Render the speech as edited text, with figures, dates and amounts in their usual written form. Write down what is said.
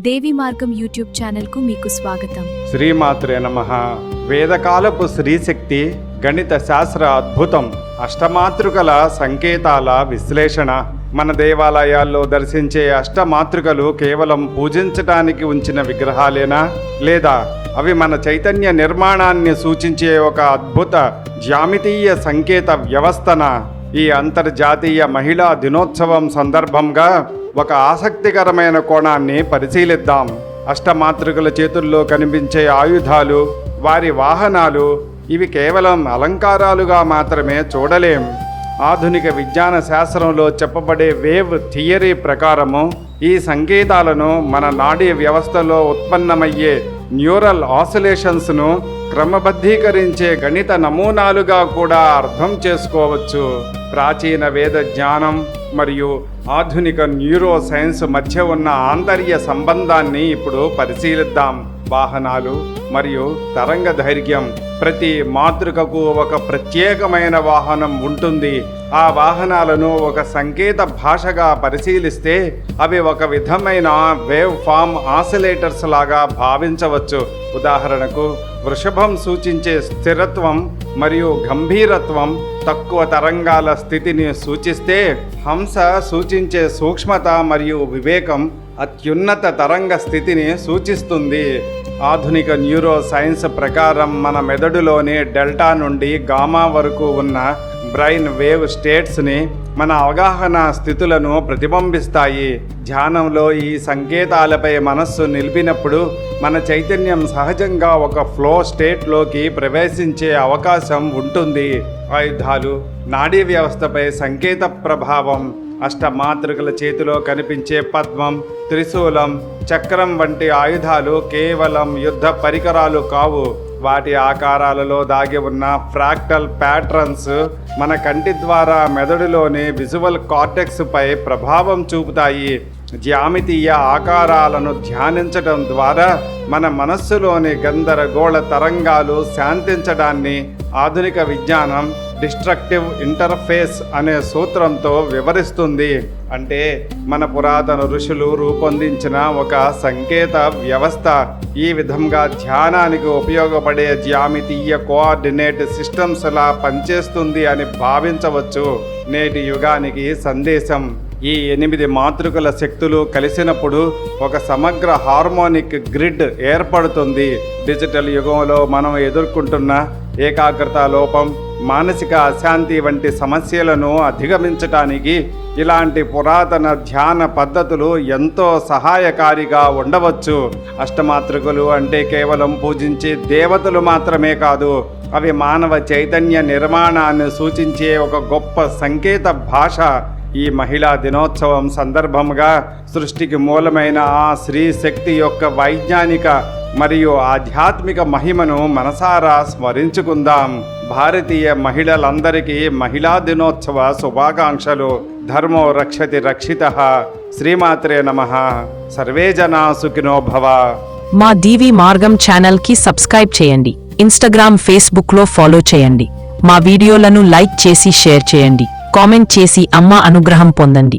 దేవి మార్గం యూట్యూబ్ ఛానల్కు మీకు స్వాగతం. శ్రీమాత్రే నమః. వేదకాలపు శ్రీశక్తి గణిత శాస్త్ర అద్భుతం, అష్టమాతృకల సంకేతాల విశ్లేషణ. మన దేవాలయాల్లో దర్శించే అష్టమాతృకలు కేవలం పూజించటానికి ఉంచిన విగ్రహాలేనా, లేదా అవి మన చైతన్య నిర్మాణాన్ని సూచించే ఒక అద్భుత జ్యామితీయ సంకేత వ్యవస్థన? ఈ అంతర్జాతీయ మహిళా దినోత్సవం సందర్భంగా ఒక ఆసక్తికరమైన కోణాన్ని పరిశీలిద్దాం. అష్టమాతృకల చేతుల్లో కనిపించే ఆయుధాలు, వారి వాహనాలు, ఇవి కేవలం అలంకారాలుగా మాత్రమే చూడలేం. ఆధునిక విజ్ఞాన శాస్త్రంలో చెప్పబడే వేవ్ థియరీ ప్రకారము ఈ సంకేతాలను మన నాడీ వ్యవస్థలో ఉత్పన్నమయ్యే న్యూరల్ ఆసిలేషన్స్ను క్రమబద్ధీకరించే గణిత నమూనాలుగా కూడా అర్థం చేసుకోవచ్చు. ప్రాచీన వేద జ్ఞానం మరియు ఆధునిక న్యూరో సైన్స్ మధ్య ఉన్న ఆంతర్య సంబంధాన్ని ఇప్పుడు పరిశీలిద్దాం. వాహనాలు మరియు తరంగ దైర్ఘ్యం. ప్రతి మాతృకకు ఒక ప్రత్యేకమైన వాహనం ఉంటుంది. ఆ వాహనాలను ఒక సంకేత భాషగా పరిశీలిస్తే అవి ఒక విధమైన వేవ్ ఫామ్ ఆసిలేటర్స్ లాగా భావించవచ్చు. ఉదాహరణకు, వృషభం సూచించే స్థిరత్వం మరియు గంభీరత్వం తక్కువ తరంగాల స్థితిని సూచిస్తే, హంస సూచించే సూక్ష్మత మరియు వివేకం అత్యున్నత తరంగ స్థితిని సూచిస్తుంది. ఆధునిక న్యూరో సైన్స్ ప్రకారం మన మెదడులోని డెల్టా నుండి గామా వరకు ఉన్న బ్రెయిన్ వేవ్ స్టేట్స్ని మన అవగాహన స్థితులను ప్రతిబింబిస్తాయి. ధ్యానంలో ఈ సంకేతాలపై మనస్సు నిలిపినప్పుడు మన చైతన్యం సహజంగా ఒక ఫ్లో స్టేట్లోకి ప్రవేశించే అవకాశం ఉంటుంది. ఆయుధాలు, నాడీ వ్యవస్థపై సంకేత ప్రభావం. అష్టమాతృకల చేతిలో కనిపించే పద్మం, త్రిశూలం, చక్రం వంటి ఆయుధాలు కేవలం యుద్ధ పరికరాలు కావు. వాటి ఆకారాలలో దాగి ఉన్న ఫ్రాక్టల్ ప్యాటర్న్స్ మన కంటి ద్వారా మెదడులోని విజువల్ కార్టెక్స్ పై ప్రభావం చూపుతాయి. జ్యామితీయ ఆకారాలను ధ్యానించడం ద్వారా మన మనస్సులోని గందరగోళ తరంగాలు శాంతించడాన్ని ఆధునిక విజ్ఞానం డిస్ట్రక్టివ్ ఇంటర్ఫేస్ అనే సూత్రంతో వివరిస్తుంది. అంటే మన పురాతన ఋషులు రూపొందించిన ఒక సంకేత వ్యవస్థ ఈ విధంగా ధ్యానానికి ఉపయోగపడే జ్యామితీయ కోఆర్డినేట్ సిస్టమ్స్ లా పనిచేస్తుంది అని భావించవచ్చు. నేటి యుగానికి సందేశం: ఈ 8 మాతృకల శక్తులు కలిసినప్పుడు ఒక సమగ్ర హార్మోనిక్ గ్రిడ్ ఏర్పడుతుంది. డిజిటల్ యుగంలో మనం ఎదుర్కొంటున్న ఏకాగ్రత లోపం, మానసిక అశాంతి వంటి సమస్యలను అధిగమించటానికి ఇలాంటి పురాతన ధ్యాన పద్ధతులు ఎంతో సహాయకారిగా ఉండవచ్చు. అష్టమాతృకలు అంటే కేవలం పూజించే దేవతలు మాత్రమే కాదు, అవి మానవ చైతన్య నిర్మాణాన్ని సూచించే ఒక గొప్ప సంకేత భాష. ఈ మహిళా దినోత్సవం సందర్భంగా సృష్టికి మూలమైన ఆ స్త్రీ శక్తి యొక్క వైజ్ఞానిక మరియు ఆధ్యాత్మిక మహిమను మనసారా స్మరించుకుందాం. భారతీయ మహిళలందరికీ మహిళా దినోత్సవ శుభాకాంక్షలు. ధర్మో రక్షతి రక్షితః. శ్రీమాత్రే నమః. సర్వే జనా సుఖినో భవ. మా దేవి మార్గం ఛానల్ కి సబ్స్క్రైబ్ చేయండి. ఇన్స్టాగ్రామ్, ఫేస్బుక్ లో ఫాలో చేయండి. మా వీడియోలను లైక్ చేసి షేర్ చేయండి. కామెంట్ చేసి అమ్మ అనుగ్రహం పొందండి.